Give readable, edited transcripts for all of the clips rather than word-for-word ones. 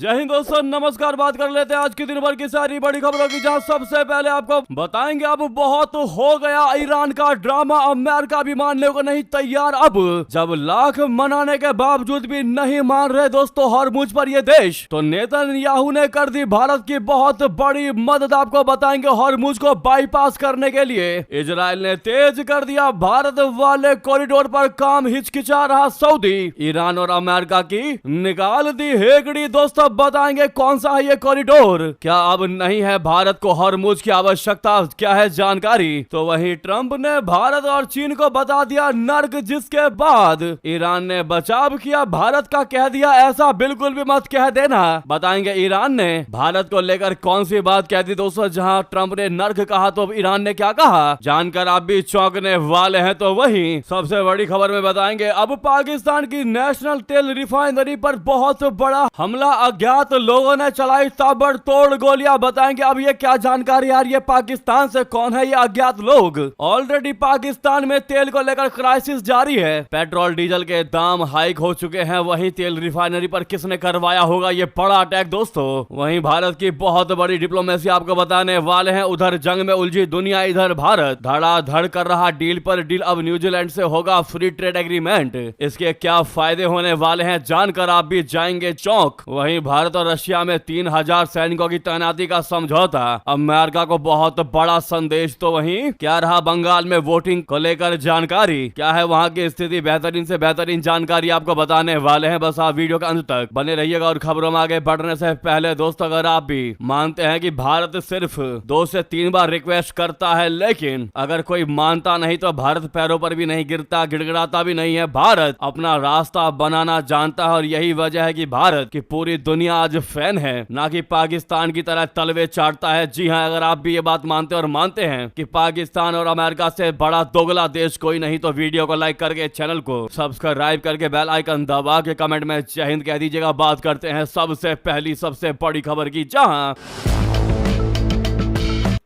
जय हिंद दोस्तों, नमस्कार। बात कर लेते हैं आज की दिन भर की सारी बड़ी खबरों की, जहां सबसे पहले आपको बताएंगे अब बहुत हो गया ईरान का ड्रामा, अमेरिका भी मानने को नहीं तैयार। अब जब लाख मनाने के बावजूद भी नहीं मान रहे दोस्तों हॉर्मुज पर ये देश, तो नेतन्याहू ने कर दी भारत की बहुत बड़ी मदद। आपको बताएंगे हॉर्मुज को बाईपास करने के लिए इजराइल ने तेज कर दिया भारत वाले कॉरिडोर पर काम हिचकिचा रहा सऊदी। ईरान और अमेरिका की निकाल दी हेगड़ी। दोस्तों बताएंगे कौन सा है ये कॉरिडोर, क्या अब नहीं है भारत को हॉर्मुज की आवश्यकता, क्या है जानकारी। तो वहीं ट्रंप ने भारत और चीन को बता दिया नर्क, जिसके बाद ईरान ने बचाव किया भारत का, कह दिया ऐसा बिल्कुल भी मत कह देना। बताएंगे ईरान ने भारत को लेकर कौन सी बात कह दी दोस्तों, जहां ट्रंप ने नर्क कहा तो अब ईरान ने क्या कहा, जानकर आप भी चौंकने वाले हैं। तो वहीं सबसे बड़ी खबर में बताएंगे अब पाकिस्तान की नेशनल तेल रिफाइनरी पर बहुत बड़ा हमला, अज्ञात लोगों ने चलाई ताबड़तोड़ गोलियां। बताएंगे अब ये क्या जानकारी आ रही है, पाकिस्तान से कौन है ये अज्ञात लोग। ऑलरेडी पाकिस्तान में तेल को लेकर क्राइसिस जारी है, पेट्रोल डीजल के दाम हाइक हो चुके हैं। वहीं तेल रिफाइनरी पर किसने करवाया होगा ये बड़ा अटैक दोस्तों। वहीं भारत की बहुत बड़ी डिप्लोमेसी आपको बताने वाले हैं। उधर जंग में उलझी दुनिया, इधर भारत धड़ाधड़ कर रहा डील पर डील। अब न्यूजीलैंड से होगा फ्री ट्रेड एग्रीमेंट, इसके क्या फायदे होने वाले हैं जानकर आप भी जाएंगे चौंक। वहीं भारत और रशिया में 3000 सैनिकों की तैनाती का समझौता, अमेरिका को बहुत बड़ा संदेश। तो वहीं क्या रहा बंगाल में वोटिंग को लेकर जानकारी, क्या है वहां की स्थिति, बेहतरीन से बेहतरीन जानकारी आपको बताने वाले हैं। बस आप वीडियो के अंत तक बने रहिएगा। और खबरों में आगे बढ़ने से पहले दोस्तों, अगर आप भी मानते हैं कि भारत सिर्फ 2 से 3 बार रिक्वेस्ट करता है, लेकिन अगर कोई मानता नहीं तो भारत पैरों पर भी नहीं गिरता, गिड़गिड़ाता भी नहीं है। भारत अपना रास्ता बनाना जानता है और यही वजह है कि भारत की पूरी दुनिया आज फैन है, ना कि पाकिस्तान की तरह तलवे चाटता है। जी हां, अगर आप भी ये बात मानते और मानते हैं कि पाकिस्तान और अमेरिका से बड़ा दोगला देश कोई नहीं, तो वीडियो को लाइक करके चैनल को सब्सक्राइब करके बेल आइकन दबा के कमेंट में जय हिंद कह दीजिएगा। बात करते हैं सबसे पहली सबसे बड़ी खबर की, जहां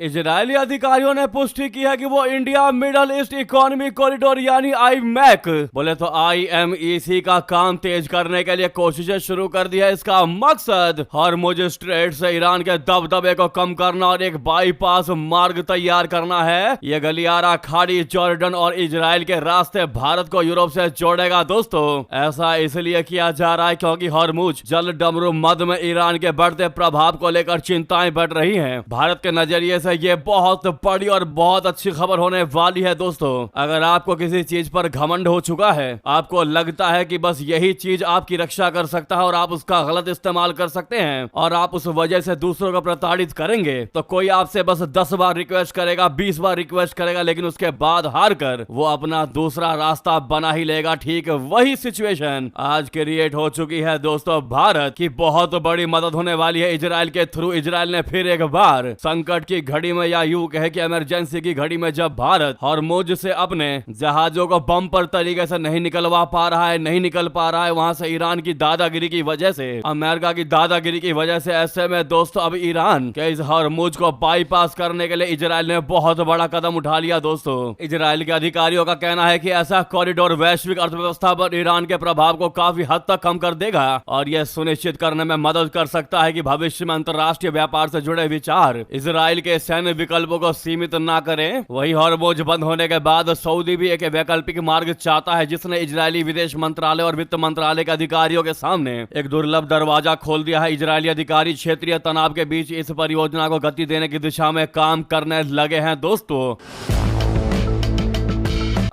इजरायली अधिकारियों ने पुष्टि की है कि वो India middle east economic corridor यानी आईमैक बोले तो IMEC का काम तेज करने के लिए कोशिशें शुरू कर दी है। इसका मकसद हॉर्मुज स्ट्रेट से ईरान के दबदबे को कम करना और एक बाईपास मार्ग तैयार करना है। ये गलियारा खाड़ी, जॉर्डन और इजराइल के रास्ते भारत को यूरोप से जोड़ेगा दोस्तों। ऐसा इसलिए किया जा रहा है क्योंकि हॉर्मुज जल डमरू मध्य में ईरान के बढ़ते प्रभाव को लेकर चिंताएं बढ़ रही है। भारत के नजरिए ये बहुत बड़ी और बहुत अच्छी खबर होने वाली है दोस्तों। अगर आपको किसी चीज पर घमंड हो चुका है, आपको लगता है कि बस यही चीज आपकी रक्षा कर सकता है और आप उसका गलत इस्तेमाल कर सकते हैं और आप उस वजह से दूसरों को प्रताड़ित करेंगे, तो कोई आपसे बस 10 बार रिक्वेस्ट करेगा, 20 बार रिक्वेस्ट करेगा, लेकिन उसके बाद हार कर वो अपना दूसरा रास्ता बना ही लेगा। ठीक वही सिचुएशन आज क्रिएट हो चुकी है दोस्तों। भारत की बहुत बड़ी मदद होने वाली है इजराइल के थ्रू। इजराइल ने फिर एक बार संकट की घड़ी में, या यूं कहे कि इमरजेंसी की घड़ी में, जब भारत हॉर्मुज से अपने जहाजों को बम्पर तरीके से नहीं निकलवा पा रहा है, वहां से ईरान की दादागिरी की वजह से, अमेरिका की दादागिरी की वजह से, ऐसे में दोस्तों अब ईरान के इस हॉर्मुज को बाईपास करने के लिए इजराइल ने बहुत बड़ा कदम उठा लिया दोस्तों। इजराइल के अधिकारियों का कहना है कि ऐसा कॉरिडोर वैश्विक अर्थव्यवस्था पर ईरान के प्रभाव को काफी हद तक कम कर देगा और यह सुनिश्चित करने में मदद कर सकता है कि भविष्य में अंतरराष्ट्रीय व्यापार से जुड़े विचार इजराइल के सैन्य विकल्पों को सीमित ना करें। वहीं हॉर्मुज बंद होने के बाद सऊदी भी एक वैकल्पिक मार्ग चाहता है, जिसने इजरायली विदेश मंत्रालय और वित्त मंत्रालय के अधिकारियों के सामने एक दुर्लभ दरवाजा खोल दिया है। इजरायली अधिकारी क्षेत्रीय तनाव के बीच इस परियोजना को गति देने की दिशा में काम करने लगे हैं दोस्तों।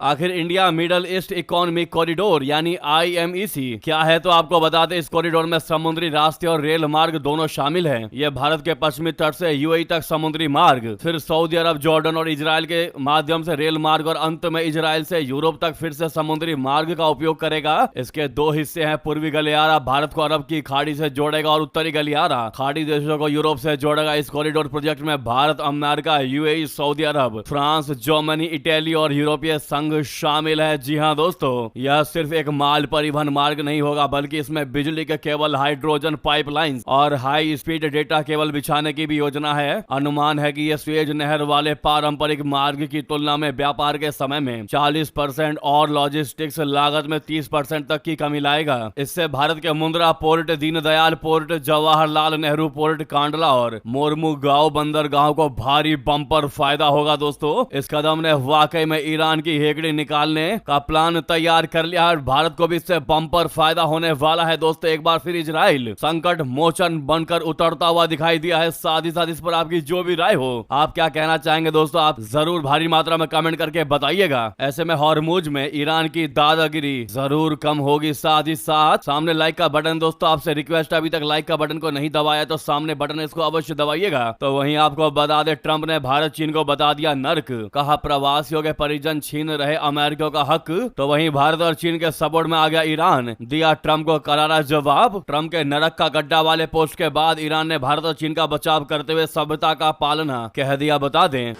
आखिर India middle east economic corridor यानी IMEC क्या है, तो आपको बता दें इस कॉरिडोर में समुद्री रास्ते और रेल मार्ग दोनों शामिल हैं। यह भारत के पश्चिमी तट से UAE तक समुद्री मार्ग, फिर सऊदी अरब, जॉर्डन और इजराइल के माध्यम से रेल मार्ग और अंत में इजराइल से यूरोप तक फिर से समुद्री मार्ग का उपयोग करेगा। इसके 2 हिस्से हैं। पूर्वी गलियारा भारत को अरब की खाड़ी से जोड़ेगा और उत्तरी गलियारा खाड़ी देशों को यूरोप से जोड़ेगा। इस कॉरिडोर प्रोजेक्ट में भारत, अमेरिका, UAE, सऊदी अरब, फ्रांस, जर्मनी, इटली और यूरोपीय संघ सुरंग शामिल है। जी हाँ दोस्तों, यह सिर्फ एक माल परिवहन मार्ग नहीं होगा, बल्कि इसमें बिजली के केबल, हाइड्रोजन पाइपलाइंस और हाई स्पीड डेटा केबल बिछाने की भी योजना है। अनुमान है कि यह स्वेज नहर वाले पारंपरिक मार्ग की तुलना में व्यापार के समय में 40% और लॉजिस्टिक्स लागत में 30% तक की कमी लाएगा। इससे भारत के Mundra port, Deendayal port, Jawaharlal Nehru port, Kandla और मोरमुगांव बंदरगाह को भारी बम्पर फायदा होगा। दोस्तों, इस कदम ने वाकई में ईरान की हेकड़ी निकालने का प्लान तैयार कर लिया और भारत को भी इससे बम्पर फायदा होने वाला है। दोस्तों, एक बार फिर इजराइल संकट मोचन बनकर उतरता हुआ दिखाई दिया है। साथ ही साथ इस पर आपकी जो भी राय हो, आप क्या कहना चाहेंगे दोस्तों, आप जरूर भारी मात्रा में कमेंट करके बताइएगा। ऐसे में हॉर्मुज में ईरान की दादागिरी जरूर कम होगी। साथ ही साथ सामने लाइक का बटन, दोस्तों आपसे रिक्वेस्ट, अभी तक लाइक का बटन को नहीं दबाया तो सामने बटन इसको अवश्य दबाइएगा। तो वहीं आपको बता दे, ट्रंप ने भारत चीन को बता दिया नर्क, कहा प्रवासियों के परिजन छीन रहे अमेरिका का हक। तो वहीं भारत और चीन के सपोर्ट में आ गया ईरान, दिया ट्रंप को करारा जवाब। ट्रंप के नरक का गड्ढा वाले पोस्ट के बाद ईरान ने भारत और चीन का बचाव करते हुए सभ्यता का पालना कह दिया। बता दें,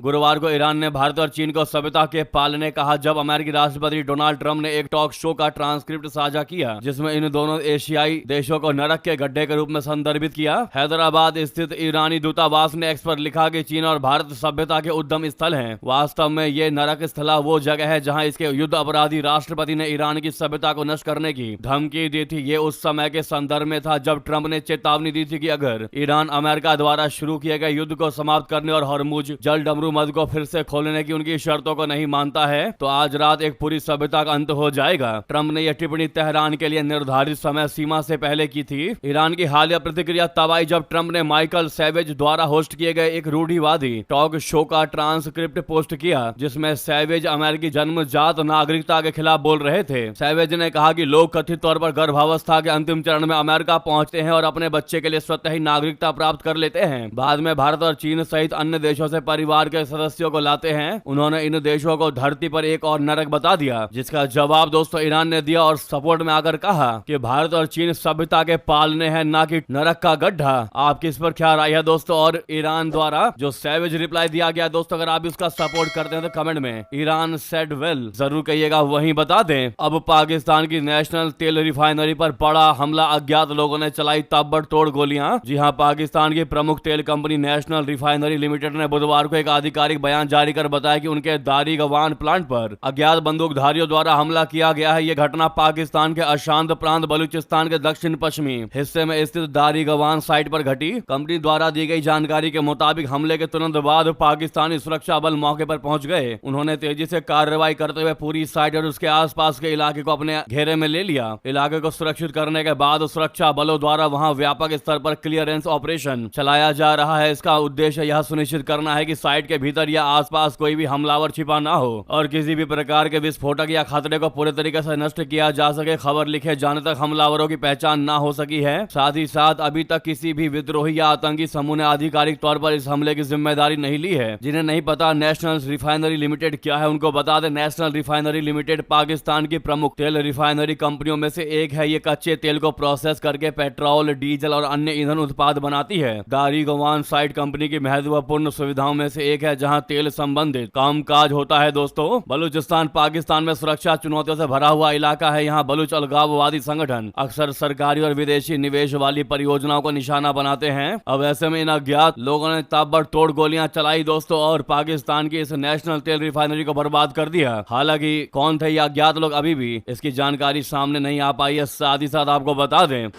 गुरुवार को ईरान ने भारत और चीन को सभ्यता के पालने कहा, जब अमेरिकी राष्ट्रपति डोनाल्ड ट्रंप ने एक टॉक शो का ट्रांसक्रिप्ट साझा किया, जिसमें इन दोनों एशियाई देशों को नरक के गड्ढे के रूप में संदर्भित किया। हैदराबाद स्थित ईरानी दूतावास ने एक्स पर लिखा कि चीन और भारत सभ्यता के उद्गम स्थल हैं। वास्तव में ये नरक स्थल वो जगह है जहां इसके युद्ध अपराधी राष्ट्रपति ने ईरान की सभ्यता को नष्ट करने की धमकी दी थी। ये उस समय के संदर्भ में था जब ट्रंप ने चेतावनी दी थी कि अगर ईरान अमेरिका द्वारा शुरू किए गए युद्ध को समाप्त करने और हॉर्मुज जल डमरू मद को फिर से खोलने की उनकी शर्तों को नहीं मानता है तो आज रात एक पूरी सभ्यता का अंत हो जाएगा। ट्रंप ने यह टिप्पणी तेहरान के लिए निर्धारित समय सीमा से पहले की थी। ईरान की हालिया प्रतिक्रिया तब आई जब ट्रंप ने माइकल सैवेज द्वारा होस्ट किए गए एक रूढ़िवादी टॉक शो का ट्रांसक्रिप्ट पोस्ट किया, जिसमें सैवेज अमेरिकी जन्मजात नागरिकता के खिलाफ बोल रहे थे। सैवेज ने कहा कि लोग कथित तौर पर गर्भावस्था के अंतिम चरण में अमेरिका पहुंचते हैं और अपने बच्चे के लिए स्वतः ही नागरिकता प्राप्त कर लेते हैं। बाद में भारत और चीन सहित अन्य देशों से परिवार के सदस्यों को लाते हैं। उन्होंने इन देशों को धरती पर एक और नरक बता दिया, जिसका जवाब दोस्तों ईरान ने दिया और सपोर्ट में आकर कहा कि भारत और चीन सभ्यता के पालने हैं, ना कि नरक का गड्ढा। आपकी इस पर क्या राय है दोस्तों? और ईरान द्वारा जो सैवेज रिप्लाई दिया गया दोस्तों, अगर आप इसका सपोर्ट करते हैं तो कमेंट में ईरान सेड वेल जरूर कहिएगा। वहीं बता दें, अब पाकिस्तान की नेशनल तेल रिफाइनरी पर बड़ा हमला, अज्ञात लोगों ने चलाई ताबड़तोड़ गोलियां। जी हां, पाकिस्तान की प्रमुख तेल कंपनी नेशनल रिफाइनरी लिमिटेड ने बुधवार को एक आधिकारिक बयान जारी कर बताया कि उनके दारी गवान प्लांट पर अज्ञात बंदूकधारियों द्वारा हमला किया गया है। यह घटना पाकिस्तान के अशांत प्रांत बलूचिस्तान के दक्षिण पश्चिमी हिस्से में स्थित दारी गवान साइट पर घटी। कंपनी द्वारा दी गई जानकारी के मुताबिक हमले के तुरंत बाद पाकिस्तानी सुरक्षा बल मौके पर पहुंच गए। उन्होंने तेजी से कार्रवाई करते हुए पूरी साइट और उसके आसपास के इलाके को अपने घेरे में ले लिया। इलाके को सुरक्षित करने के बाद सुरक्षा बलों द्वारा वहां व्यापक स्तर पर क्लियरेंस ऑपरेशन चलाया जा रहा है। इसका उद्देश्य यह सुनिश्चित करना है कि साइट के भीतर या आसपास कोई भी हमलावर छिपा ना हो और किसी भी प्रकार के विस्फोटक या खतरे को पूरे तरीके से नष्ट किया जा सके। खबर लिखे जाने तक हमलावरों की पहचान ना हो सकी है। साथ ही साथ अभी तक किसी भी विद्रोही या आतंकी समूह ने आधिकारिक तौर पर इस हमले की जिम्मेदारी नहीं ली है। जिन्हें नहीं पता नेशनल रिफाइनरी लिमिटेड क्या है, उनको बता दें, नेशनल रिफाइनरी लिमिटेड पाकिस्तान की प्रमुख तेल रिफाइनरी कंपनियों में से एक है। ये कच्चे तेल को प्रोसेस करके पेट्रोल, डीजल और अन्य ईंधन उत्पाद बनाती है। दारी गवान साइट कंपनी की महत्वपूर्ण सुविधाओं में से एक है, जहां तेल संबंधित कामकाज होता है। दोस्तों, बलूचिस्तान पाकिस्तान में सुरक्षा चुनौतियों से भरा हुआ इलाका है। यहाँ बलूच अलगाववादी संगठन अक्सर सरकारी और विदेशी निवेश वाली परियोजनाओं को निशाना बनाते हैं। अब ऐसे में इन अज्ञात लोगों ने ताबड़तोड़ गोलियां चलाई दोस्तों और पाकिस्तान की इस नेशनल तेल रिफाइनरी को बर्बाद कर दिया। हालांकि कौन थे ये अज्ञात लोग, अभी भी इसकी जानकारी सामने नहीं आ पाई है। साथ ही साथ आपको बता दें,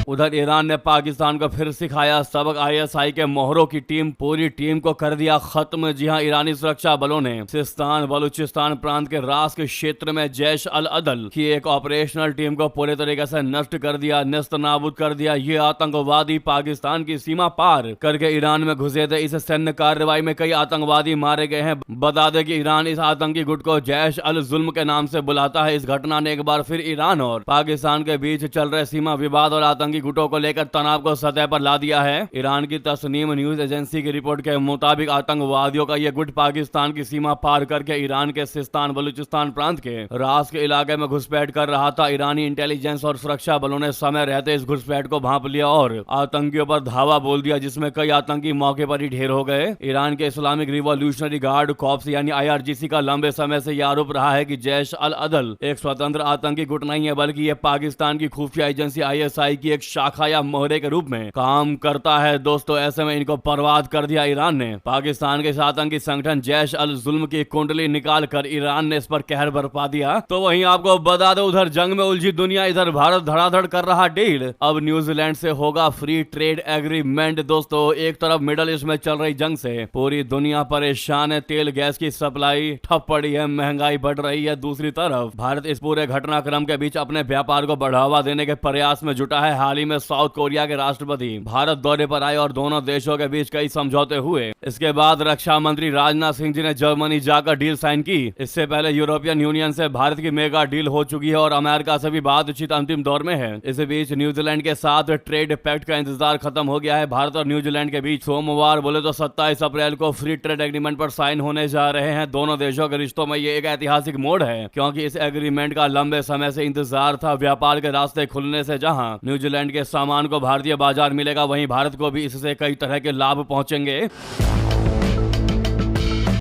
उधर ईरान ने पाकिस्तान को फिर सिखाया सबक। आईएसआई के मोहरों की टीम, पूरी टीम को कर दिया खत्म। जी हां, ईरानी सुरक्षा बलों ने सिस्तान बलूचिस्तान प्रांत के रास के क्षेत्र में जैश अल अदल की एक ऑपरेशनल टीम को पूरे तरीके से नष्ट कर दिया, नेस्त नाबूद कर दिया। ये आतंकवादी पाकिस्तान की सीमा पार करके ईरान में घुसे थे। इस सैन्य कार्रवाई में कई आतंकवादी मारे गए हैं। बता दें कि ईरान इस आतंकी गुट को जैश अल जुल्म के नाम से बुलाता है। इस घटना ने एक बार फिर ईरान और पाकिस्तान के बीच चल रहे सीमा विवाद और आतंकी आतंकी गुटों को लेकर तनाव को सतह पर ला दिया है। ईरान की तस्नीम न्यूज एजेंसी की रिपोर्ट के मुताबिक आतंकवादियों का यह गुट पाकिस्तान की सीमा पार करके ईरान के सिस्तान बलूचिस्तान प्रांत के रास के इलाके में घुसपैठ कर रहा था। ईरानी इंटेलिजेंस और सुरक्षा बलों ने समय रहते इस घुसपैठ को भांप लिया और आतंकियों पर धावा बोल दिया, जिसमें कई आतंकी मौके पर ही ढेर हो गए। ईरान के इस्लामिक रिवॉल्यूशनरी गार्ड कॉर्प्स यानी IRGC का लंबे समय से यह आरोप रहा है कि जैश अल अदल एक स्वतंत्र आतंकी गुट नहीं है, बल्कि यह पाकिस्तान की खुफिया एजेंसी ISI की एक शाखा या मोहरे के रूप में काम करता है। दोस्तों, ऐसे में इनको बर्बाद कर दिया ईरान ने। पाकिस्तान के आतंकी संगठन जैश अल जुल्म की कुंडली निकाल कर ईरान ने इस पर कहर बरपा दिया। तो वहीं आपको बता दो, उधर जंग में उलझी दुनिया, इधर भारत धड़ाधड़ कर रहा डील। अब न्यूजीलैंड से होगा फ्री ट्रेड एग्रीमेंट। दोस्तों, एक तरफ मिडल ईस्ट में चल रही जंग से पूरी दुनिया परेशान है, तेल गैस की सप्लाई ठप पड़ी है, महंगाई बढ़ रही है। दूसरी तरफ भारत इस पूरे घटनाक्रम के बीच अपने व्यापार को बढ़ावा देने के प्रयास में जुटा है। हाल ही में साउथ कोरिया के राष्ट्रपति भारत दौरे पर आए और दोनों देशों के बीच कई समझौते हुए। इसके बाद रक्षा मंत्री राजनाथ सिंह जी ने जर्मनी जाकर डील साइन की। इससे पहले यूरोपियन यूनियन से भारत की मेगा डील हो चुकी है और अमेरिका से भी बातचीत अंतिम दौर में है। इस बीच न्यूजीलैंड के साथ ट्रेड पैक्ट का इंतजार खत्म हो गया है। भारत और न्यूजीलैंड के बीच सोमवार बोले तो 27 अप्रैल को फ्री ट्रेड एग्रीमेंट पर साइन होने जा रहे हैं। दोनों देशों के रिश्तों में ये एक ऐतिहासिक मोड़ है, क्योंकि इस एग्रीमेंट का लंबे समय से इंतजार था। व्यापार के रास्ते खुलने से जहां न्यूजीलैंड के सामान को भारतीय बाजार मिलेगा, वहीं भारत को भी इससे कई तरह के लाभ पहुंचेंगे।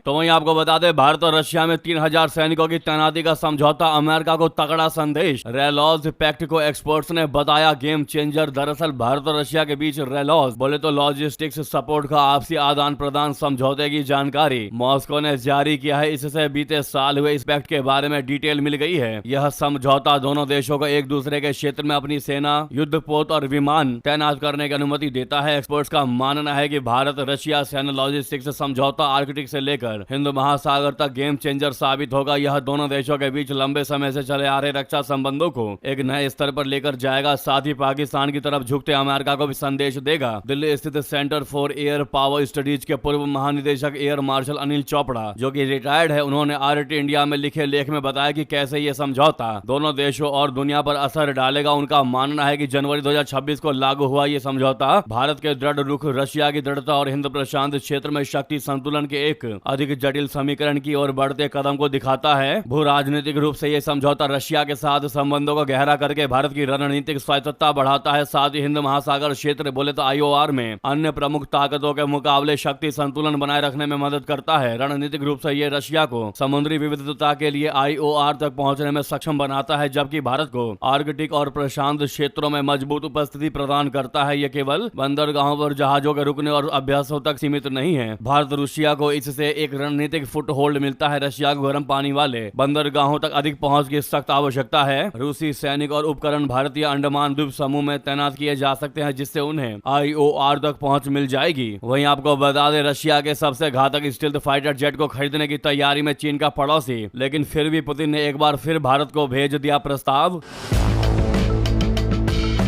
तो वहीं आपको बता दें, भारत और रशिया में 3000 सैनिकों की तैनाती का समझौता, अमेरिका को तगड़ा संदेश। रेलॉज पैक्ट को एक्सपर्ट्स ने बताया गेम चेंजर। दरअसल भारत और रशिया के बीच रेलॉज बोले तो लॉजिस्टिक्स सपोर्ट का आपसी आदान प्रदान समझौते की जानकारी मॉस्को ने जारी किया है। इससे बीते साल हुए इस पैक्ट के बारे में डिटेल मिल गई है। यह समझौता दोनों देशों को एक दूसरे के क्षेत्र में अपनी सेना, युद्धपोत और विमान तैनात करने की अनुमति देता है। एक्सपर्ट्स का मानना है कि भारत रशिया सैन्य लॉजिस्टिक्स समझौता आर्कटिक से लेकर हिंद महासागर तक गेम चेंजर साबित होगा। यह दोनों देशों के बीच लंबे समय से चले आ रहे रक्षा संबंधों को एक नए स्तर पर लेकर जाएगा। साथ ही पाकिस्तान की तरफ झुकते अमेरिका को भी संदेश देगा। दिल्ली स्थित centre for air power studies के पूर्व महानिदेशक एयर मार्शल अनिल चोपड़ा, जो कि रिटायर्ड है, उन्होंने RT इंडिया में लिखे लेख में बताया कि कैसे ये समझौता दोनों देशों और दुनिया पर असर डालेगा। उनका मानना है कि जनवरी 2026 को लागू हुआ ये समझौता भारत के दृढ़ रुख, रशिया की दृढ़ता और हिंद प्रशांत क्षेत्र में शक्ति संतुलन के एक अधिक जटिल समीकरण की ओर बढ़ते कदम को दिखाता है। भू राजनीतिक रूप से यह समझौता रशिया के साथ संबंधों को गहरा करके भारत की रणनीतिक स्वायत्तता बढ़ाता है। साथ ही हिंद महासागर क्षेत्र बोले तो IOR में अन्य प्रमुख ताकतों के मुकाबले शक्ति संतुलन बनाए रखने में मदद करता है। रणनीतिक रूप से यह रशिया को समुद्री विविधता के लिए IOR तक पहुंचने में सक्षम बनाता है, जबकि भारत को आर्कटिक और प्रशांत क्षेत्रों में मजबूत उपस्थिति प्रदान करता है। यह केवल बंदरगाहों पर जहाजों के रुकने और अभ्यासों तक सीमित नहीं है। भारत रूसिया को इससे एक रणनीतिक फुट होल्ड मिलता है। रशिया को गर्म पानी वाले बंदरगाहों तक अधिक पहुंच की सख्त आवश्यकता है। रूसी सैनिक और उपकरण भारतीय अंडमान द्वीप समूह में तैनात किए जा सकते हैं, जिससे उन्हें IOR तक पहुंच मिल जाएगी। वहीं आपको बता दें, रशिया के सबसे घातक स्टील्थ फाइटर जेट को खरीदने की तैयारी में चीन का पड़ोसी, लेकिन फिर भी पुतिन ने एक बार फिर भारत को भेज दिया प्रस्ताव।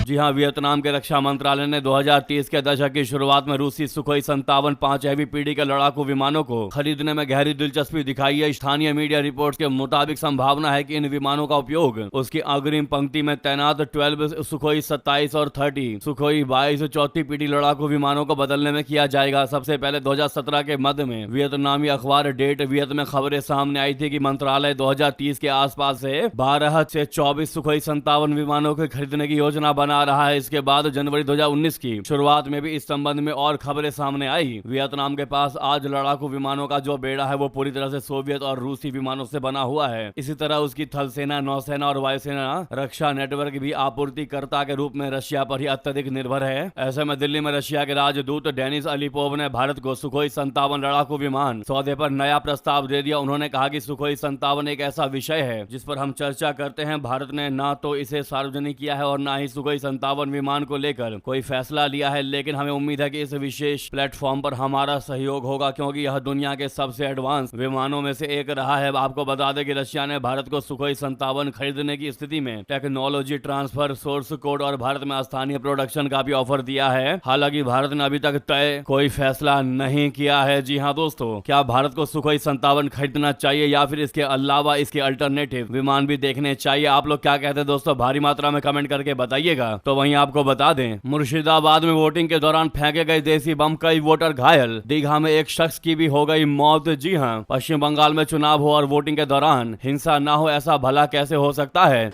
जी हां, वियतनाम के रक्षा मंत्रालय ने 2030 के दशक की शुरुआत में रूसी सुखोई 57 5 हैवी पीढ़ी के लड़ाकू विमानों को खरीदने में गहरी दिलचस्पी दिखाई है। स्थानीय मीडिया रिपोर्ट्स के मुताबिक संभावना है कि इन विमानों का उपयोग उसकी अग्रिम पंक्ति में तैनात 12 सुखोई 27 और 30 सुखोई 22 चौथी पीढ़ी लड़ाकू विमानों को बदलने में किया जाएगा। सबसे पहले 2017 के मध्य में वियतनामी अखबार डेट वियत में खबरें सामने आई थी कि मंत्रालय 2030 के आसपास से 12 से 24 सुखोई 57 विमानों को खरीदने की योजना बना रहा है। इसके बाद जनवरी 2019 की शुरुआत में भी इस संबंध में और खबरें सामने आई। वियतनाम के पास आज लड़ाकू विमानों का जो बेड़ा है वो पूरी तरह से सोवियत और रूसी विमानों से बना हुआ है। इसी तरह उसकी थल सेना, नौसेना और वायुसेना रक्षा नेटवर्क भी आपूर्तिकर्ता के रूप में रशिया पर ही अत्यधिक निर्भर है। ऐसे में दिल्ली में रशिया के राजदूत डेनिस अलीपोव ने भारत को सुखोई 57 लड़ाकू विमान सौदे पर नया प्रस्ताव दे दिया। उन्होंने कहा कि सुखोई 57 एक ऐसा विषय है जिस पर हम चर्चा करते हैं। भारत ने ना तो इसे सार्वजनिक किया है और ना ही सुखोई 57 विमान को लेकर कोई फैसला लिया है, लेकिन हमें उम्मीद है कि इस विशेष प्लेटफॉर्म पर हमारा सहयोग होगा, क्योंकि यह दुनिया के सबसे एडवांस विमानों में से एक रहा है। आपको बता दें कि रशिया ने भारत को सुखोई 57 खरीदने की स्थिति में टेक्नोलॉजी ट्रांसफर, सोर्स कोड और भारत में स्थानीय प्रोडक्शन का भी ऑफर दिया है। हालांकि भारत ने अभी तक तय कोई फैसला नहीं किया है। जी हाँ दोस्तों, क्या भारत को सुखोई 57 खरीदना चाहिए या फिर इसके अलावा इसके अल्टरनेटिव विमान भी देखने चाहिए? आप लोग क्या कहते हैं दोस्तों? भारी मात्रा में कमेंट करके बताइएगा। तो वहीं आपको बता दें, मुर्शिदाबाद में वोटिंग के दौरान फेंके गए देसी बम, कई वोटर घायल। दीघा में एक शख्स की भी हो गई मौत। जी हां, पश्चिम बंगाल में चुनाव हो और वोटिंग के दौरान हिंसा ना हो, ऐसा भला कैसे हो सकता है।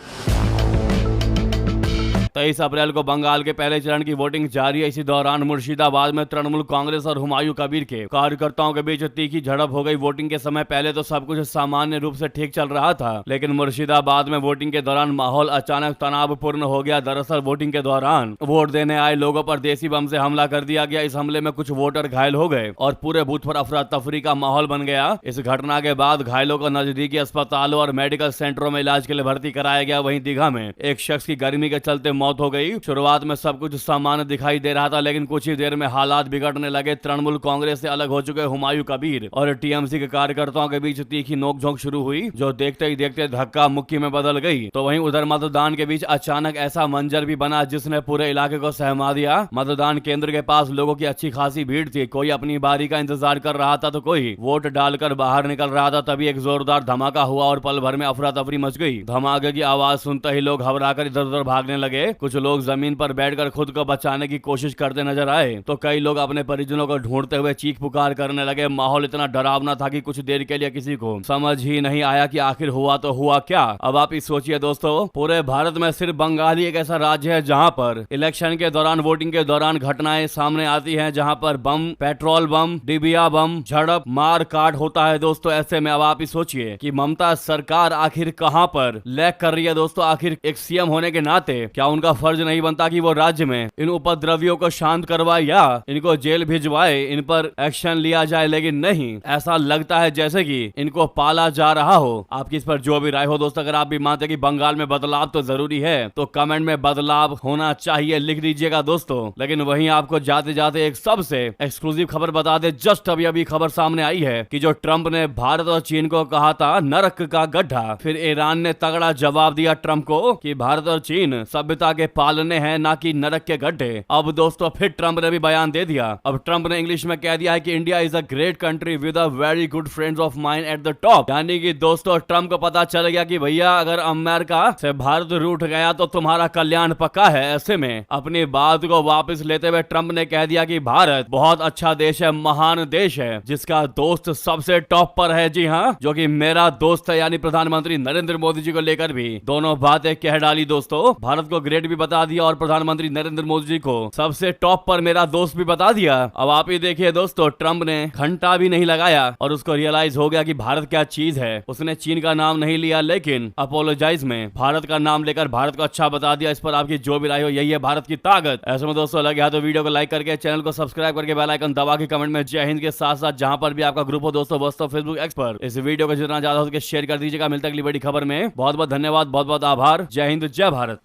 23 अप्रैल को बंगाल के पहले चरण की वोटिंग जारी है। इसी दौरान मुर्शिदाबाद में तृणमूल कांग्रेस और हुमायूं कबीर के कार्यकर्ताओं के बीच तीखी झड़प हो गई। वोटिंग के समय पहले तो सब कुछ सामान्य रूप से ठीक चल रहा था, लेकिन मुर्शिदाबाद में वोटिंग के दौरान माहौल अचानक तनावपूर्ण हो गया। दरअसल वोटिंग के दौरान वोट देने आए लोगों पर देसी बम से हमला कर दिया गया। इस हमले में कुछ वोटर घायल हो गए और पूरे बूथ पर अफरा तफरी का माहौल बन गया। इस घटना के बाद घायलों को नजदीकी अस्पतालों और मेडिकल सेंटरों में इलाज के लिए भर्ती कराया गया। वहीं दीघा में एक शख्स की गर्मी के चलते मौत हो गई। शुरुआत में सब कुछ सामान्य दिखाई दे रहा था, लेकिन कुछ ही देर में हालात बिगड़ने लगे। तृणमूल कांग्रेस से अलग हो चुके हुमायूं कबीर और टीएमसी के कार्यकर्ताओं के बीच तीखी नोकझोंक शुरू हुई, जो देखते ही देखते धक्का मुक्की में बदल गई। तो वहीं उधर मतदान के बीच अचानक ऐसा मंजर भी बना जिसने पूरे इलाके को सहमा दिया। मतदान केंद्र के पास लोगों की अच्छी खासी भीड़ थी। कोई अपनी बारी का इंतजार कर रहा था तो कोई वोट डालकर बाहर निकल रहा था। तभी एक जोरदार धमाका हुआ और पल भर में अफरा तफरी मच गई। धमाके की आवाज सुनते ही लोग घबराकर इधर उधर भागने लगे। कुछ लोग जमीन पर बैठकर खुद को बचाने की कोशिश करते नजर आए, तो कई लोग अपने परिजनों को ढूंढते हुए चीख पुकार करने लगे। माहौल इतना डरावना था कि कुछ देर के लिए किसी को समझ ही नहीं आया कि आखिर हुआ तो हुआ क्या। अब आप इस सोचिए दोस्तों, पूरे भारत में सिर्फ बंगाल ही एक ऐसा राज्य है जहां पर इलेक्शन के दौरान, वोटिंग के दौरान घटनाएं सामने आती हैं, जहां पर बम, पेट्रोल बम, डिबिया बम, झड़प, मार काट होता है। दोस्तों ऐसे में अब आप ही सोचिए कि ममता सरकार आखिर कहां पर लैग कर रही है। दोस्तों आखिर एक सीएम होने के नाते क्या उनका फर्ज नहीं बनता कि वो राज्य में इन उपद्रवियों को शांत करवाए या इनको जेल भिजवाए, इन पर एक्शन लिया जाए। लेकिन नहीं, ऐसा लगता है जैसे कि इनको पाला जा रहा हो। आपकी इस पर जो भी राय हो दोस्तों, अगर आप भी मानते कि बंगाल में बदलाव तो जरूरी है तो कमेंट में बदलाव होना चाहिए लिख दीजिएगा दोस्तों। लेकिन वहीं आपको जाते जाते एक सबसे एक्सक्लूसिव खबर बता दे। जस्ट अभी अभी खबर सामने आई है कि जो ट्रंप ने भारत और चीन को कहा था नरक का गड्ढा, फिर ईरान ने तगड़ा जवाब दिया ट्रंप को कि भारत और चीन सभ्यता के पालने हैं ना कि नरक के गड्ढे। अब दोस्तों फिर ट्रंप ने भी बयान दे दिया। अब ट्रंप ने इंग्लिश में कह दिया है कि India is a great country with a very good friends of mine at the top. यानी कि दोस्तों ट्रंप को पता चल गया कि भैया अगर अमेरिका से भारत रूठ गया तो तुम्हारा कल्याण पक्का है। ऐसे में अपनी बात को वापस लेते हुए ट्रंप ने कह दिया कि भारत बहुत अच्छा देश है, महान देश है, जिसका दोस्त सबसे टॉप पर है। जी हाँ, जो कि मेरा दोस्त है, यानी प्रधानमंत्री नरेंद्र मोदी जी को लेकर भी दोनों बातें कह डाली। दोस्तों भारत को ग्रेट भी बता दिया और प्रधानमंत्री नरेंद्र मोदी जी को सबसे टॉप पर मेरा दोस्त भी बता दिया। अब आप ही देखिए दोस्तों, ट्रंप ने घंटा भी नहीं लगाया और उसको रियलाइज हो गया कि भारत क्या चीज है। उसने चीन का नाम नहीं लिया, लेकिन अपोलोजाइज में भारत का नाम लेकर भारत को अच्छा बता दिया। इस पर आपकी जो भी राय हो, यही है भारत की ताकत। ऐसे में दोस्तों लगे तो वीडियो को लाइक करके, चैनल को सब्सक्राइब करके, बेल आइकन दबा के कमेंट में जय हिंद के साथ साथ जहां पर भी आपका ग्रुप हो दोस्तों, दोस्तों फेसबुक एक्स पर इस वीडियो को जितना ज्यादा हो सके शेयर कर दीजिएगा। मिलता है अगली बड़ी खबर में। बहुत बहुत धन्यवाद, बहुत बहुत आभार। जय हिंद, जय भारत।